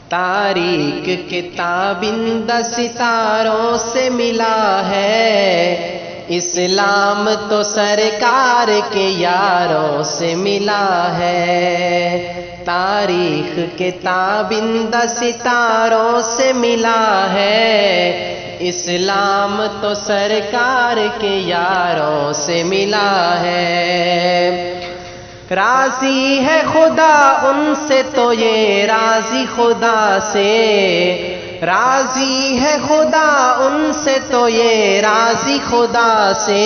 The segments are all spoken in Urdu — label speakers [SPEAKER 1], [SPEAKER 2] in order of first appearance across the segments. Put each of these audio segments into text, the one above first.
[SPEAKER 1] تاریک کے تابندہ ستاروں سے ملا ہے، اسلام تو سرکار کے یاروں سے ملا ہے۔ تاریخ کے تابندہ ستاروں سے ملا ہے، اسلام تو سرکار کے یاروں سے ملا ہے۔ راضی ہے خدا ان سے تو یہ راضی خدا سے، راضی ہے خدا ان سے تو یہ راضی خدا سے،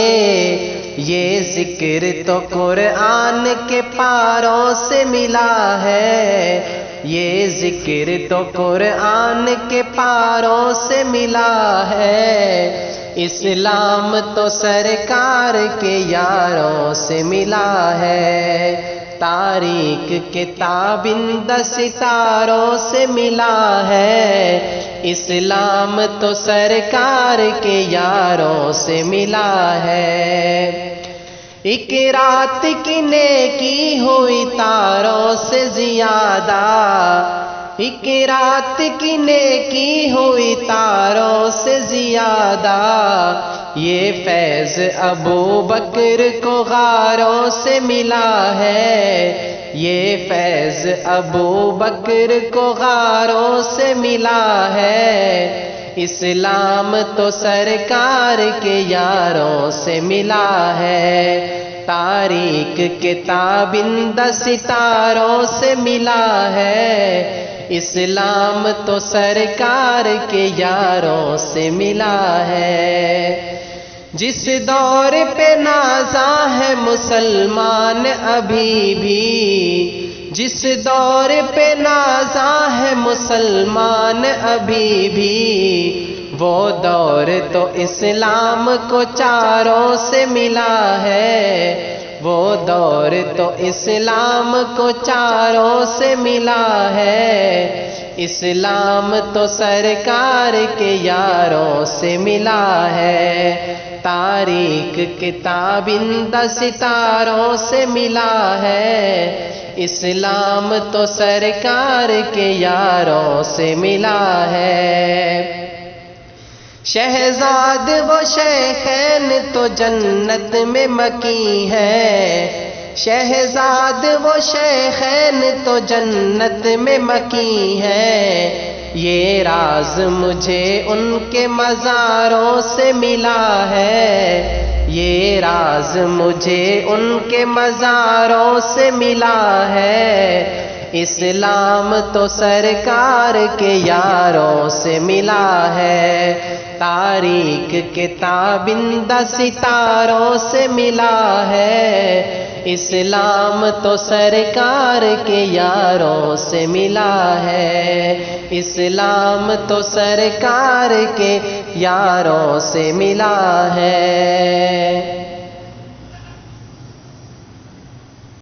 [SPEAKER 1] یہ ذکر تو قرآن کے پاروں سے ملا ہے، یہ ذکر تو قرآن کے پاروں سے ملا ہے، اسلام تو سرکار کے یاروں سے ملا ہے۔ تاریک کے تابندہ ستاروں سے ملا ہے، اسلام تو سرکار کے یاروں سے ملا ہے۔ ایک رات کی نیکی ہوئی تاروں سے زیادہ، ایک رات کی نیکی ہوئی تاروں سے زیادہ، یہ فیض ابو بکر کو غاروں سے ملا ہے، یہ فیض ابو بکر کو غاروں سے ملا ہے، اسلام تو سرکار کے یاروں سے ملا ہے۔ تاریک کے تابندہ ستاروں سے ملا ہے، اسلام تو سرکار کے یاروں سے ملا ہے۔ جس دور پہ نازاں ہے مسلمان ابھی بھی، جس دور پہ نازاں ہے مسلمان ابھی بھی، وہ دور تو اسلام کو چاروں سے ملا ہے، وہ دور تو اسلام کو چاروں سے ملا ہے، اسلام تو سرکار کے یاروں سے ملا ہے۔ تاریک کے تابندہ ستاروں سے ملا ہے، اسلام تو سرکار کے یاروں سے ملا ہے۔ شہزاد و شیخین تو جنت میں مکی ہے، شہزاد و شیخین تو جنت میں مکی ہے، یہ راز مجھے ان کے مزاروں سے ملا ہے، یہ راز مجھے ان کے مزاروں سے ملا ہے، اسلام تو سرکار کے یاروں سے ملا ہے۔ تاریک کے تابندہ ستاروں سے ملا ہے، اسلام تو سرکار کے یاروں سے ملا ہے، اسلام تو سرکار کے یاروں سے ملا ہے۔